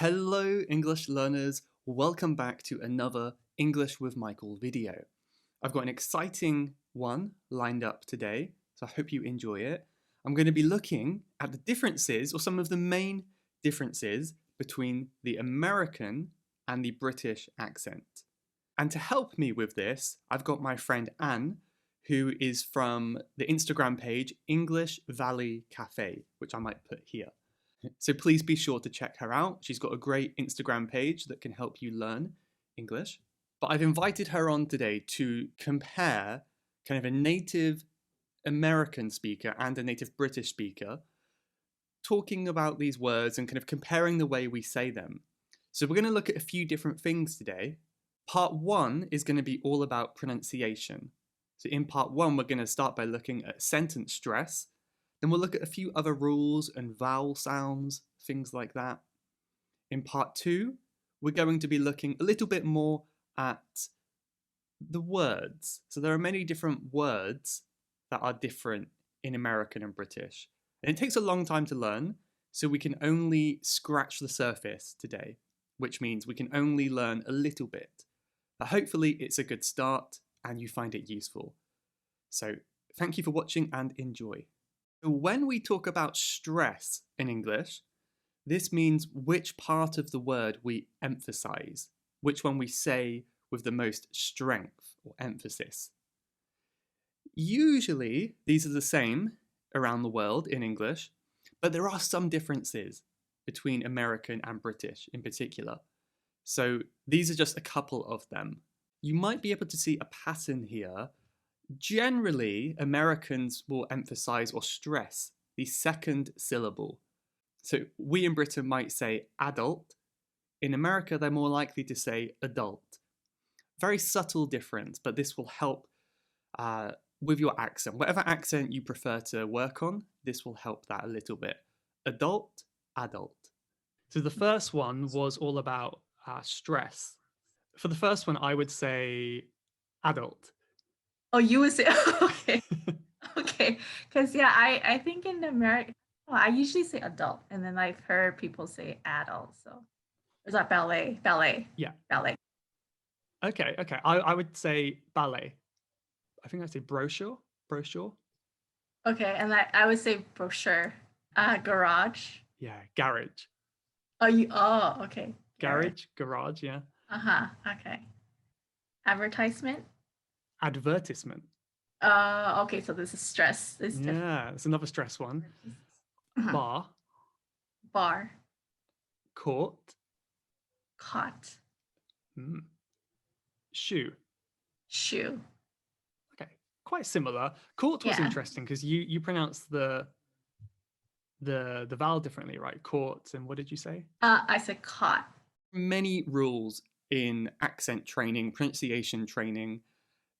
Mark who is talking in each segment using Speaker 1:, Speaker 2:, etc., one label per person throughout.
Speaker 1: Hello, English learners. Welcome back to another English with Michael video. I've got an exciting one lined up today, so I hope you enjoy it. I'm going to be looking at the differences, or some of the main differences, between the American and the British accent. And to help me with this, I've got my friend Anne, who is from the Instagram page English Valley Cafe, which I might put here. So please be sure to check her out. She's got a great Instagram page that can help you learn English. But I've invited her on today to compare kind of a native American speaker and a native British speaker talking about these words and kind of comparing the way we say them. So we're going to look at a few different things today. Part one is going to be all about pronunciation. So in part one, we're going to start by looking at sentence stress. Then we'll look at a few other rules and vowel sounds, things like that. In part two, we're going to be looking a little bit more at the words. So there are many different words that are different in American and British. And it takes a long time to learn, so we can only scratch the surface today, which means we can only learn a little bit. But hopefully it's a good start and you find it useful. So thank you for watching and enjoy. When we talk about stress in English, this means which part of the word we emphasize, which one we say with the most strength or emphasis. Usually, these are the same around the world in English, but there are some differences between American and British in particular. So these are just a couple of them. You might be able to see a pattern here. Generally, Americans will emphasize or stress the second syllable. So we in Britain might say adult. In America, they're more likely to say adult. Very subtle difference, but this will help with your accent. Whatever accent you prefer to work on, this will help that a little bit. Adult, adult.
Speaker 2: So the first one was all about stress. For the first one, I would say adult.
Speaker 3: Oh, you would say, okay. Okay. Because, yeah, I think in America, I usually say adult, and then I've heard people say adult. So, is that ballet? Ballet.
Speaker 2: Yeah.
Speaker 3: Ballet.
Speaker 2: Okay. I would say ballet. I think I'd say brochure. Brochure.
Speaker 3: Okay. And I would say brochure. Garage.
Speaker 2: Yeah. Garage.
Speaker 3: Oh, okay.
Speaker 2: Garage. Yeah.
Speaker 3: Uh-huh. Okay. Advertisement.
Speaker 2: Advertisement.
Speaker 3: Okay. So this is stress. This is different.
Speaker 2: Yeah. It's another stress one.
Speaker 3: Uh-huh. Bar.
Speaker 2: Court.
Speaker 3: Caught.
Speaker 2: Shoe. Okay, quite similar. Court was interesting because you pronounced the vowel differently, right? Court, and what did you say?
Speaker 3: I said caught.
Speaker 1: Many rules in accent training, pronunciation training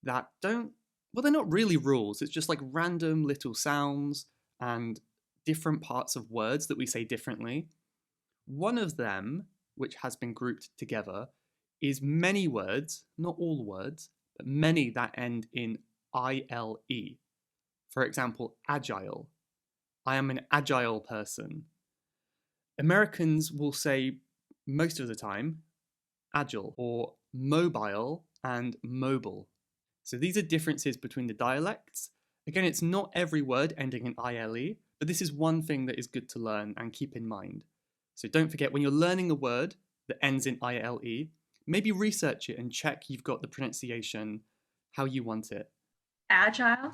Speaker 1: that they're not really rules. It's just like random little sounds and different parts of words that we say differently. One of them, which has been grouped together, is many words, not all words, but many that end in ILE. For example, agile. I am an agile person. Americans will say most of the time agile or mobile and mobile. So these are differences between the dialects. Again, it's not every word ending in ILE, but this is one thing that is good to learn and keep in mind. So don't forget, when you're learning a word that ends in ILE, maybe research it and check you've got the pronunciation how you want it.
Speaker 3: Agile.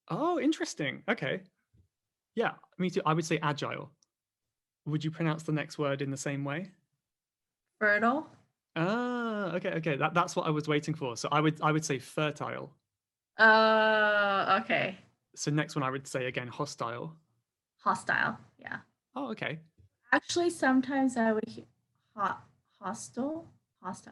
Speaker 2: Oh, interesting. Okay. Yeah, me too. I would say agile. Would you pronounce the next word in the same way?
Speaker 3: Fertile.
Speaker 2: Ah, okay. That's what I was waiting for. So I would say fertile.
Speaker 3: Okay.
Speaker 2: So next one I would say again hostile.
Speaker 3: Hostile. Yeah.
Speaker 2: Oh, okay.
Speaker 3: Actually, sometimes I would hear hostile.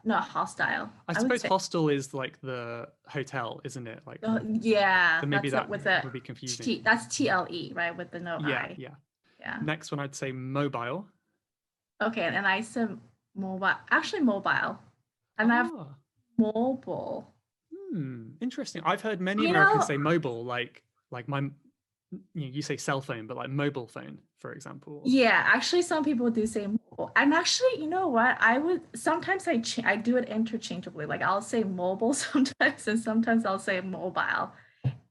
Speaker 3: No, hostile.
Speaker 2: I suppose hostel is like the hotel, isn't it? Like
Speaker 3: yeah.
Speaker 2: So maybe that would be confusing.
Speaker 3: That's TLE, right? With the no I.
Speaker 2: Yeah. Next one I'd say mobile.
Speaker 3: Okay, and I said mobile. Actually, mobile. And I have mobile.
Speaker 2: Interesting. I've heard many Americans say mobile, like my, you say cell phone, but like mobile phone, for example?
Speaker 3: Yeah, actually, some people do say mobile. I'm actually, you know what? I would sometimes I do it interchangeably. Like I'll say mobile sometimes, and sometimes I'll say mobile.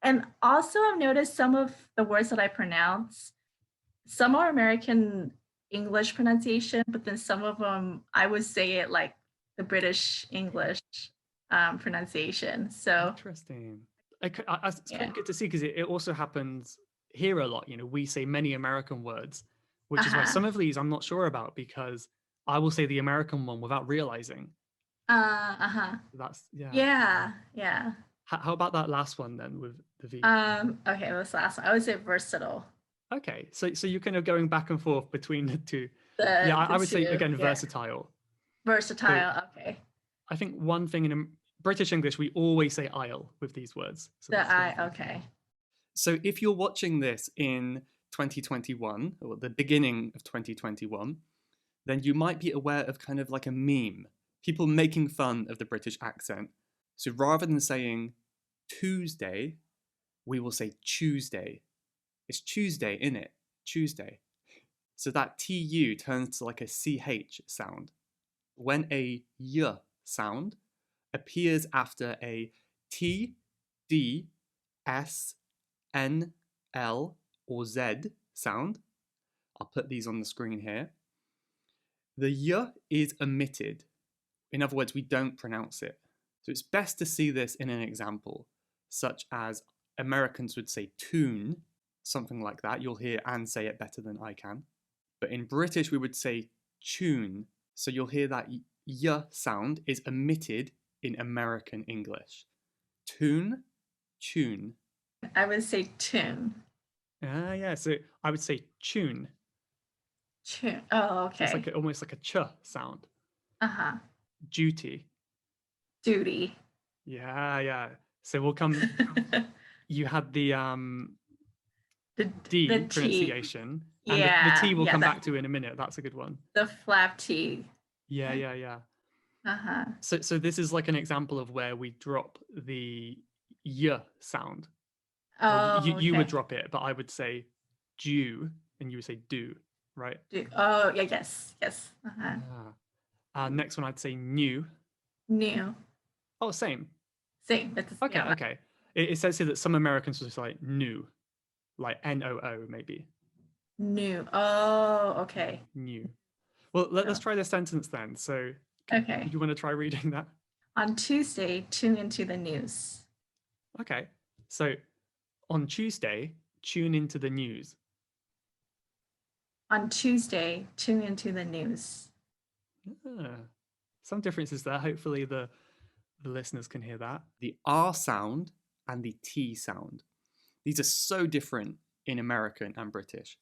Speaker 3: And also, I've noticed some of the words that I pronounce, some are American English pronunciation, but then some of them I would say it like the British English pronunciation. So
Speaker 2: Interesting. It's
Speaker 3: yeah.
Speaker 2: quite good to see because it also happens here a lot. We say many American words, which is why
Speaker 3: Uh-huh.
Speaker 2: some of these I'm not sure about because I will say the American one without realizing.
Speaker 3: Uh-huh.
Speaker 2: That's, yeah.
Speaker 3: Yeah, yeah.
Speaker 2: How about that last one then with the V?
Speaker 3: Okay, this last one. I would say versatile.
Speaker 2: Okay, so you're kind of going back and forth between the two. Yeah,
Speaker 3: The
Speaker 2: I would say
Speaker 3: two,
Speaker 2: again
Speaker 3: yeah.
Speaker 2: versatile. So
Speaker 3: Versatile, okay.
Speaker 2: I think one thing in British English, we always say "I'll" with these words. So
Speaker 3: The
Speaker 2: that's one
Speaker 3: I,
Speaker 2: thing.
Speaker 3: okay.
Speaker 1: So if you're watching this in 2021 or the beginning of 2021, then you might be aware of kind of like a meme, people making fun of the British accent. So rather than saying Tuesday, we will say Tuesday. It's Tuesday, innit? Tuesday. So that TU turns to like a CH sound. When a Y sound appears after a T, D, S, N, L, or Z sound, I'll put these on the screen here, the Y is omitted. In other words, we don't pronounce it. So it's best to see this in an example, such as Americans would say tune, something like that. You'll hear Anne say it better than I can. But in British, we would say tune. So you'll hear that Y sound is omitted in American English. Tune, tune.
Speaker 3: I would say tune.
Speaker 2: Yeah. So I would say tune.
Speaker 3: Tune. Oh,
Speaker 2: So it's
Speaker 3: okay.
Speaker 2: like almost like a ch sound.
Speaker 3: Uh-huh.
Speaker 2: Duty.
Speaker 3: Duty.
Speaker 2: Yeah. So we'll come. You had the
Speaker 3: The
Speaker 2: D
Speaker 3: T.
Speaker 2: pronunciation, and the T
Speaker 3: Yeah,
Speaker 2: we'll
Speaker 3: yeah,
Speaker 2: come back
Speaker 3: that
Speaker 2: to in a minute. That's a good one.
Speaker 3: the flap T.
Speaker 2: Yeah.
Speaker 3: Uh-huh.
Speaker 2: So this is like an example of where we drop the y sound. Well,
Speaker 3: Oh,
Speaker 2: you would
Speaker 3: okay.
Speaker 2: drop it, but I would say do, and you would say do, right?
Speaker 3: Oh, yeah, yes. Uh-huh.
Speaker 2: Next one, I'd say new.
Speaker 3: New.
Speaker 2: Oh, same.
Speaker 3: Same. It's yeah.
Speaker 2: Okay. It says here that some Americans will say like new, like NOO maybe.
Speaker 3: New. Oh, okay.
Speaker 2: New. Well, let's try this sentence then. So,
Speaker 3: Okay.
Speaker 2: you want to try reading that?
Speaker 3: On Tuesday, tune into the news.
Speaker 2: Okay. So, on Tuesday, tune into the news.
Speaker 3: On Tuesday, tune into the news.
Speaker 2: Some differences there. Hopefully, the listeners can hear that.
Speaker 1: The R sound and the T sound. These are so different in American and British.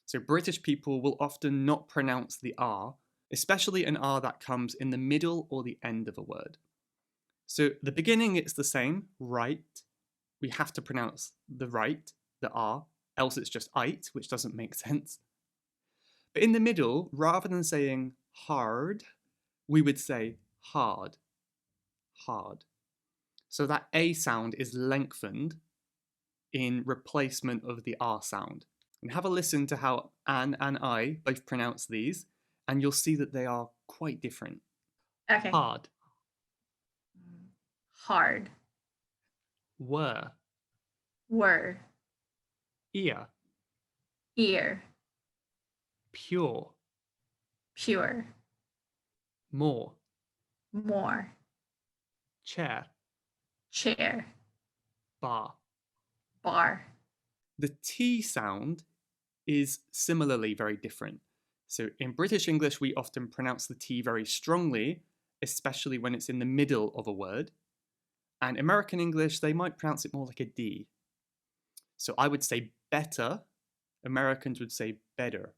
Speaker 1: So British people will often not pronounce the R, especially an R that comes in the middle or the end of a word. So the beginning, it's the same, right. We have to pronounce the right, the R, else it's just ite, which doesn't make sense. But in the middle, rather than saying hard, we would say hard, hard. So that A sound is lengthened in replacement of the R sound. And have a listen to how Anne and I both pronounce these, and you'll see that they are quite different.
Speaker 3: Okay.
Speaker 2: Hard.
Speaker 3: Hard.
Speaker 2: Were.
Speaker 3: Were.
Speaker 2: Ear.
Speaker 3: Ear.
Speaker 2: Pure.
Speaker 3: Pure.
Speaker 2: More.
Speaker 3: More.
Speaker 2: Chair.
Speaker 3: Chair.
Speaker 2: Bar.
Speaker 3: Bar.
Speaker 1: The T sound is similarly very different. So in British English, we often pronounce the T very strongly, especially when it's in the middle of a word. And American English, they might pronounce it more like a D. So I would say better, Americans would say better.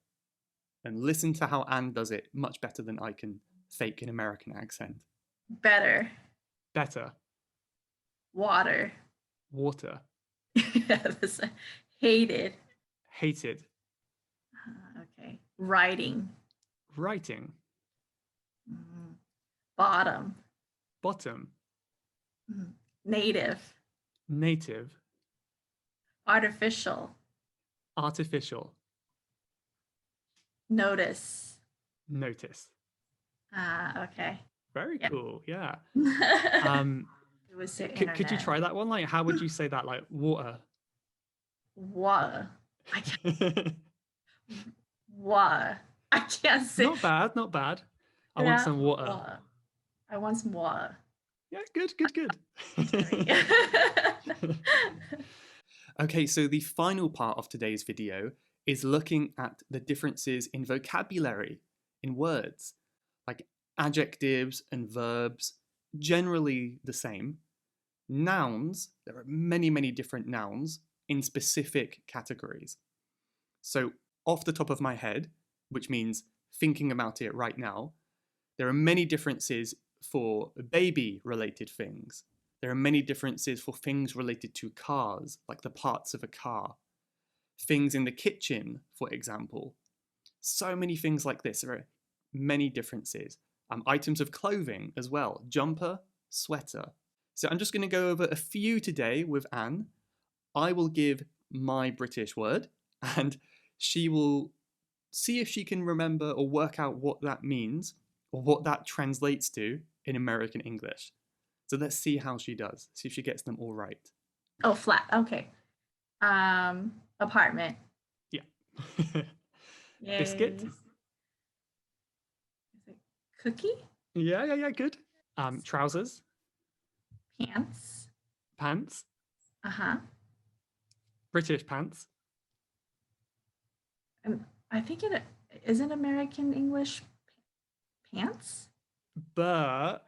Speaker 1: And listen to how Anne does it much better than I can fake an American accent.
Speaker 3: Better.
Speaker 2: Better.
Speaker 3: Water.
Speaker 2: Water.
Speaker 3: Hated.
Speaker 2: Hated.
Speaker 3: Okay. Writing.
Speaker 2: Writing.
Speaker 3: Bottom.
Speaker 2: Bottom.
Speaker 3: Native.
Speaker 2: Native.
Speaker 3: Artificial.
Speaker 2: Artificial.
Speaker 3: Notice.
Speaker 2: Notice.
Speaker 3: Okay.
Speaker 2: Very
Speaker 3: Yeah.
Speaker 2: cool. Yeah.
Speaker 3: It would say
Speaker 2: Could you
Speaker 3: internet.
Speaker 2: try that one? Like, how would you say that? Like water.
Speaker 3: Water. I can't. Water. I can't say.
Speaker 2: Not bad. Not bad. I want
Speaker 3: Yeah.
Speaker 2: some water.
Speaker 3: Water. I want some water.
Speaker 2: Yeah. Good.
Speaker 1: Okay, so the final part of today's video is looking at the differences in vocabulary, in words, like adjectives and verbs, generally the same. Nouns, there are many different nouns in specific categories. So, off the top of my head, which means thinking about it right now, there are many differences for baby related things. There are many differences for things related to cars, like the parts of a car. Things in the kitchen, for example. So many things like this. There are many differences. Items of clothing as well. Jumper, sweater. So I'm just going to go over a few today with Anne. I will give my British word and she will see if she can remember or work out what that means or what that translates to in American English. So let's see how she does. See if she gets them all right.
Speaker 3: Oh, flat. Okay. Apartment.
Speaker 2: Yeah.
Speaker 3: Yay.
Speaker 2: Biscuit.
Speaker 3: Is it cookie?
Speaker 2: Yeah. Good. Trousers.
Speaker 3: Pants.
Speaker 2: Pants.
Speaker 3: Uh-huh.
Speaker 2: British pants.
Speaker 3: I think it isn't American English pants.
Speaker 2: But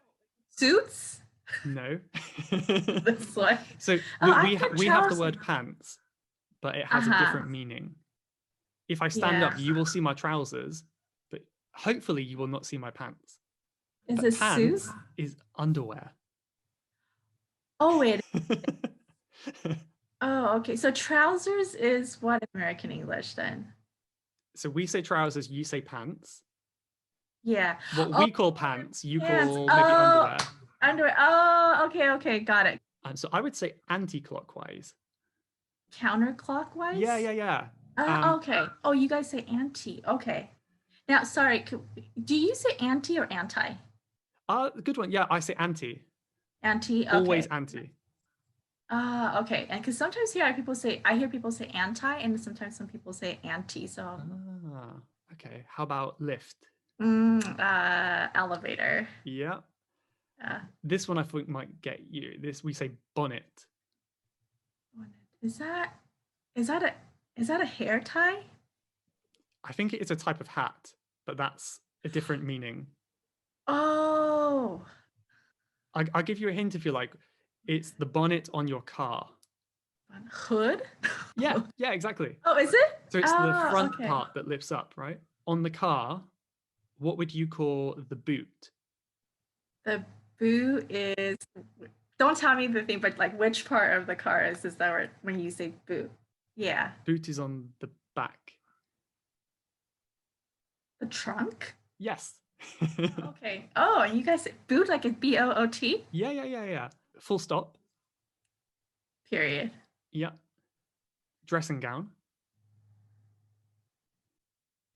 Speaker 3: Suits.
Speaker 2: no.
Speaker 3: This one.
Speaker 2: So we have the word pants, but it has a different meaning. If I stand up, you will see my trousers, but hopefully you will not see my pants.
Speaker 3: Is
Speaker 2: But
Speaker 3: it
Speaker 2: pants
Speaker 3: suit?
Speaker 2: is underwear.
Speaker 3: Oh, wait. Oh, okay. So trousers is what American English then?
Speaker 2: So we say trousers, you say pants.
Speaker 3: Yeah.
Speaker 2: What we call pants, you
Speaker 3: pants.
Speaker 2: call maybe underwear.
Speaker 3: Underwear. Oh, okay. Got it.
Speaker 2: So I would say anti-clockwise.
Speaker 3: Counterclockwise?
Speaker 2: Yeah.
Speaker 3: Okay. Oh, you guys say anti. Okay. Now, sorry. Do you say anti or anti?
Speaker 2: Good one. Yeah, I say anti.
Speaker 3: Anti. Okay.
Speaker 2: Always anti.
Speaker 3: Okay. And because sometimes here I hear people say anti, and sometimes some people say anti. So.
Speaker 2: Okay. How about lift?
Speaker 3: Elevator.
Speaker 2: Yeah. This one I think might get you. This we say bonnet.
Speaker 3: Is that a hair tie?
Speaker 2: I think it's a type of hat, but that's a different meaning.
Speaker 3: Oh.
Speaker 2: I'll give you a hint if you like. It's the bonnet on your car.
Speaker 3: Hood?
Speaker 2: Yeah, exactly.
Speaker 3: Oh, is it?
Speaker 2: So it's the front part that lifts up, right? On the car, what would you call the boot?
Speaker 3: The boot is, don't tell me the thing, but like which part of the car is that word when you say boot? Yeah.
Speaker 2: Boot is on the back.
Speaker 3: The trunk?
Speaker 2: Yes.
Speaker 3: Okay. Oh, and you guys say boot like it's B-O-O-T?
Speaker 2: Yeah. Full stop.
Speaker 3: Period.
Speaker 2: Yeah. Dressing gown.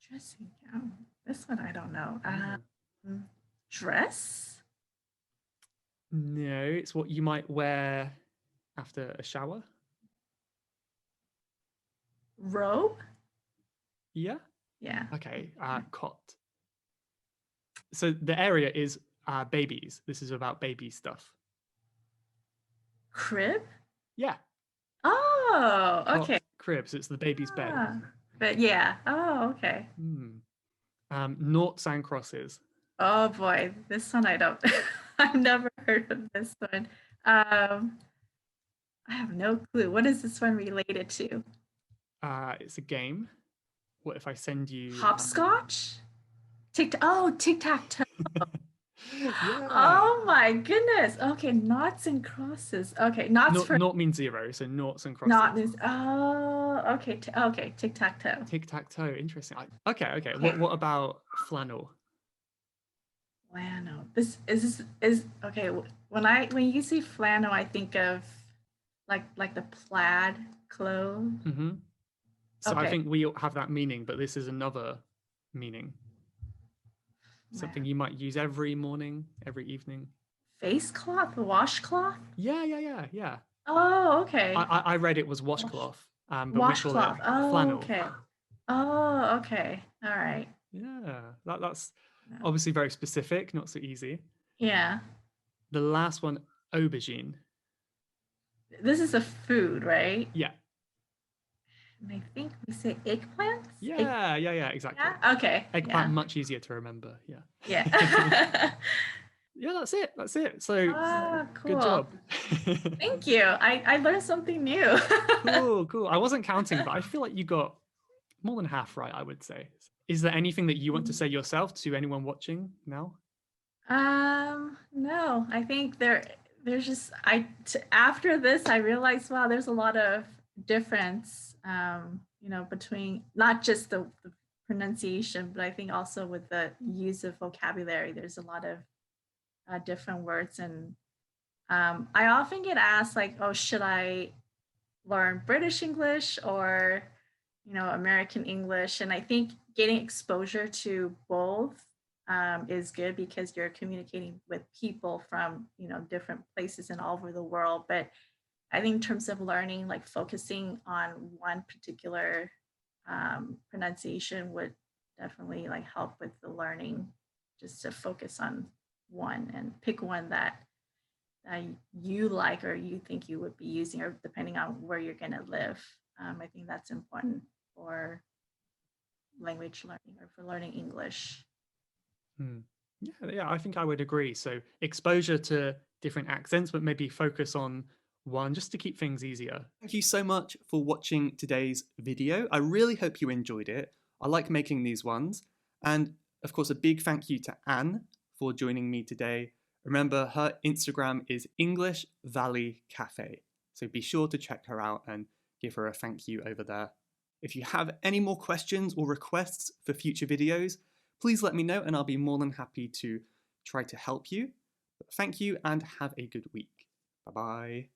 Speaker 3: Dressing gown. This one I don't know. Dress?
Speaker 2: No, it's what you might wear after a shower.
Speaker 3: Robe?
Speaker 2: Yeah.
Speaker 3: Okay.
Speaker 2: Cot. So the area is babies. This is about baby stuff.
Speaker 3: Crib?
Speaker 2: Yeah.
Speaker 3: Oh, okay.
Speaker 2: Cot, crib. So it's the baby's bed.
Speaker 3: But yeah. Oh, okay.
Speaker 2: Noughts and crosses.
Speaker 3: Oh boy, this one I don't. I've never heard of this one. I have no clue. What is this one related to?
Speaker 2: It's a game. What if I send you
Speaker 3: hopscotch? Tic-tac-toe.
Speaker 2: Yeah.
Speaker 3: Oh my goodness. Okay, noughts and crosses. Okay, noughts for
Speaker 2: naught means zero, so noughts and crosses.
Speaker 3: not this. Oh, okay. Okay, tic-tac-toe.
Speaker 2: Tic-tac-toe. Interesting. Okay. What about flannel?
Speaker 3: Flannel. This is okay. When you say flannel, I think of like the plaid clothes.
Speaker 2: So I think we have that meaning, but this is another meaning? Something you might use every morning, every evening.
Speaker 3: Face cloth, washcloth?
Speaker 2: Yeah.
Speaker 3: Oh, okay.
Speaker 2: I read it was washcloth, but we call it
Speaker 3: Washcloth. Oh,
Speaker 2: flannel.
Speaker 3: okay. Oh, okay. All right.
Speaker 2: Yeah, that's
Speaker 3: No.
Speaker 2: obviously very specific, not so easy.
Speaker 3: Yeah.
Speaker 2: The last one, aubergine.
Speaker 3: This is a food, right?
Speaker 2: Yeah.
Speaker 3: And I think we say eggplants?
Speaker 2: Yeah, exactly.
Speaker 3: Yeah? Okay.
Speaker 2: Eggplant, much easier to remember. Yeah.
Speaker 3: Yeah.
Speaker 2: Yeah, that's it. So
Speaker 3: Cool.
Speaker 2: good job.
Speaker 3: Thank you. I learned something new.
Speaker 2: Cool. I wasn't counting, but I feel like you got more than half right, I would say. Is there anything that you want to say yourself to anyone watching now?
Speaker 3: No, I think there's just after this I realized, wow, there's a lot of difference, between not just the pronunciation, but I think also with the use of vocabulary, there's a lot of different words. And I often get asked like, oh, should I learn British English or, American English? And I think getting exposure to both is good because you're communicating with people from, different places and all over the world. But I think in terms of learning, like focusing on one particular pronunciation would definitely like help with the learning, just to focus on one and pick one that you like or you think you would be using, or depending on where you're going to live. I think that's important for language learning or for learning English.
Speaker 2: Yeah, I think I would agree. So exposure to different accents, but maybe focus on one just to keep things easier.
Speaker 1: Thank you so much for watching today's video. I really hope you enjoyed it. I like making these ones. And of course, a big thank you to Anne for joining me today. Remember, her Instagram is English Valley Cafe. So be sure to check her out and give her a thank you over there. If you have any more questions or requests for future videos, please let me know and I'll be more than happy to try to help you. Thank you and have a good week. Bye-bye.